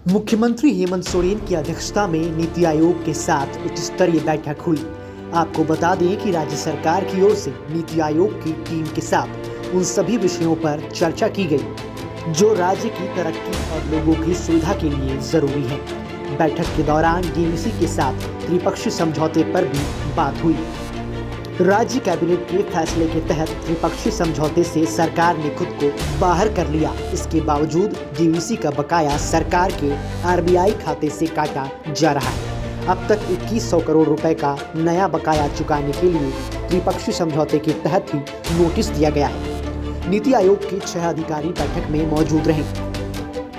मुख्यमंत्री हेमंत सोरेन की अध्यक्षता में नीति आयोग के साथ उच्च स्तरीय बैठक हुई। आपको बता दें कि राज्य सरकार की ओर से नीति आयोग की टीम के साथ उन सभी विषयों पर चर्चा की गई जो राज्य की तरक्की और लोगों की सुविधा के लिए जरूरी है। बैठक के दौरान डीवीसी के साथ त्रिपक्षीय समझौते पर भी बात हुई। राज्य कैबिनेट के फैसले के तहत त्रिपक्षीय समझौते से सरकार ने खुद को बाहर कर लिया। इसके बावजूद डीवीसी का बकाया सरकार के आरबीआई खाते से काटा जा रहा है। अब तक 2100 करोड़ रुपए का नया बकाया चुकाने के लिए त्रिपक्षीय समझौते के तहत ही नोटिस दिया गया है। नीति आयोग के 6 अधिकारी बैठक में मौजूद रहे।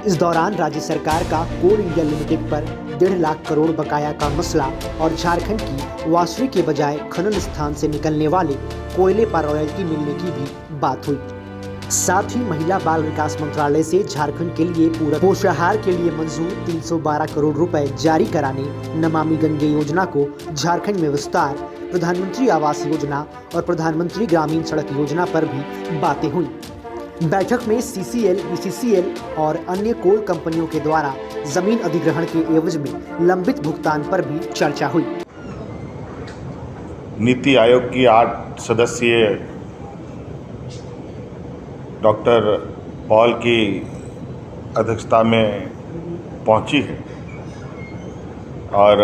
इस दौरान राज्य सरकार का कोल इंडिया लिमिटेड पर 1.5 लाख करोड़ बकाया का मसला और झारखंड की वासवी के बजाय खनन स्थान से निकलने वाले कोयले पर रॉयल्टी मिलने की भी बात हुई। साथ ही महिला बाल विकास मंत्रालय से झारखंड के लिए पूरक पोषाहार के लिए मंजूर 312 करोड़ रुपए जारी कराने, नमामि गंगे योजना को झारखंड में विस्तार, प्रधानमंत्री आवास योजना और प्रधानमंत्री ग्रामीण सड़क योजना पर भी बातें हुई। बैठक में सीसीएल, बीसीसीएल और अन्य कोल कंपनियों के द्वारा जमीन अधिग्रहण के एवज में लंबित भुगतान पर भी चर्चा हुई। नीति आयोग की 8 सदस्यीय डॉक्टर पॉल की अध्यक्षता में पहुंची है और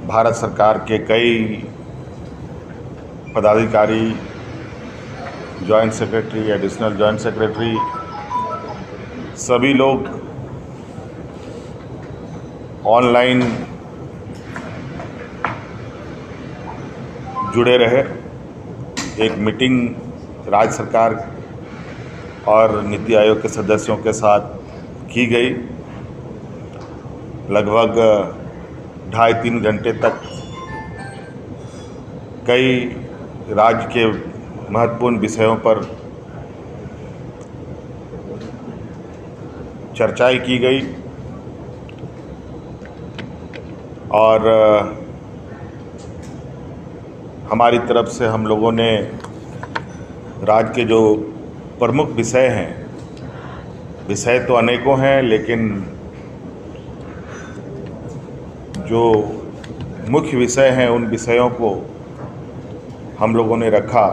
भारत सरकार के कई पदाधिकारी, joint secretary, additional joint secretary, सभी लोग ऑनलाइन जुड़े रहे। एक मीटिंग राज्य सरकार और नीति आयोग के सदस्यों के साथ की गई। लगभग 2.5-3 घंटे तक कई राज्य के महत्वपूर्ण विषयों पर चर्चाएं की गई और हमारी तरफ से हम लोगों ने राज्य के जो प्रमुख विषय हैं, विषय तो अनेकों हैं, लेकिन जो मुख्य विषय हैं उन विषयों को हम लोगों ने रखा।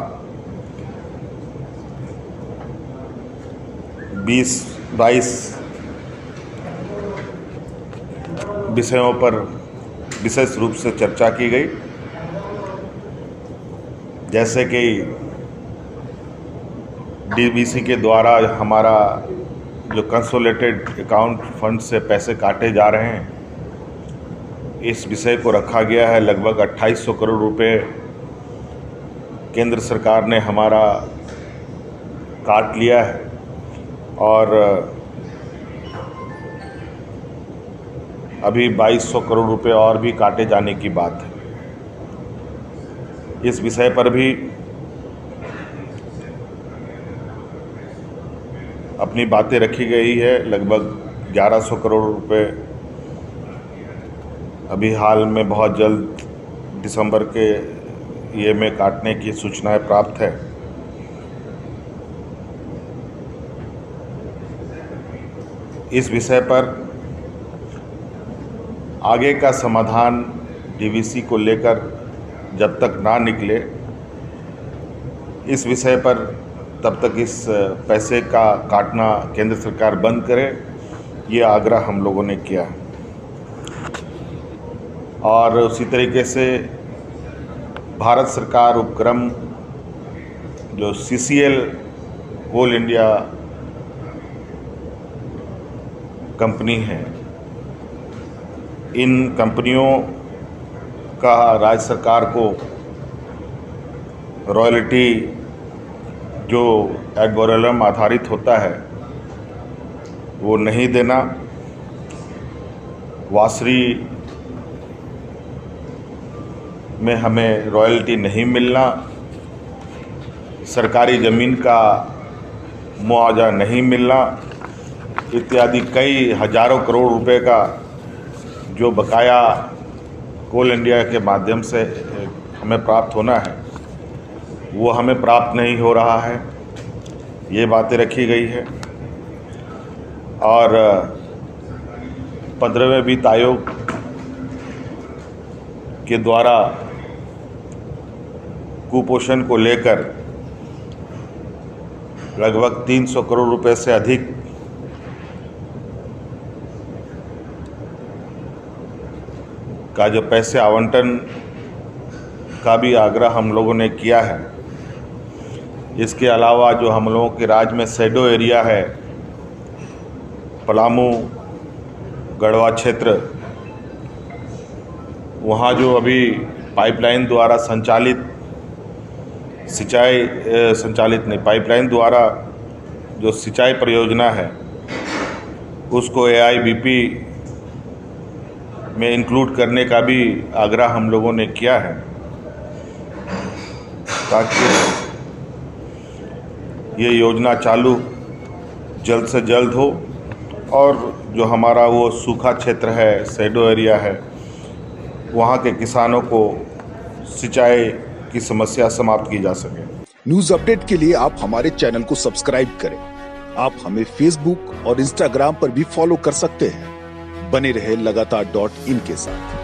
20-22 विषयों पर विशेष रूप से चर्चा की गई, जैसे कि डीवीसी के द्वारा हमारा जो कंसोलिडेटेड अकाउंट फंड से पैसे काटे जा रहे हैं, इस विषय को रखा गया है। लगभग 2800 करोड़ रुपए केंद्र सरकार ने हमारा काट लिया है और अभी 2200 करोड़ रुपए और भी काटे जाने की बात है। इस विषय पर भी अपनी बातें रखी गई है। लगभग 1100 करोड़ रुपए अभी हाल में बहुत जल्द दिसंबर के ये में काटने की सूचनाएं प्राप्त है। इस विषय पर आगे का समाधान डीवीसी को लेकर जब तक ना निकले, इस विषय पर तब तक इस पैसे का काटना केंद्र सरकार बंद करे, ये आग्रह हम लोगों ने किया। और उसी तरीके से भारत सरकार उपक्रम जो सीसीएल कोल इंडिया कंपनी है, इन कंपनियों का राज्य सरकार को रॉयल्टी जो एड वैलोरम आधारित होता है वो नहीं देना, वासरी में हमें रॉयल्टी नहीं मिलना, सरकारी ज़मीन का मुआवजा नहीं मिलना, इत्यादि कई हजारों करोड़ रुपए का जो बकाया कोल इंडिया के माध्यम से हमें प्राप्त होना है वो हमें प्राप्त नहीं हो रहा है। ये बातें रखी गई है। और 15वें वित्त आयोग के द्वारा कुपोषण को लेकर लगभग 300 करोड़ रुपए से अधिक का जो पैसे आवंटन का भी आग्रह हम लोगों ने किया है। इसके अलावा जो हम लोगों के राज्य में शैडो एरिया है, पलामू गढ़वा क्षेत्र, वहाँ जो अभी पाइपलाइन द्वारा पाइपलाइन द्वारा जो सिंचाई परियोजना है उसको AIBP में इंक्लूड करने का भी आग्रह हम लोगों ने किया है, ताकि ये योजना चालू जल्द से जल्द हो और जो हमारा वो सूखा क्षेत्र है, शैडो एरिया है, वहाँ के किसानों को सिंचाई की समस्या समाप्त की जा सके। न्यूज अपडेट के लिए आप हमारे चैनल को सब्सक्राइब करें। आप हमें फेसबुक और इंस्टाग्राम पर भी फॉलो कर सकते हैं। बने रहे लगातार .in के साथ।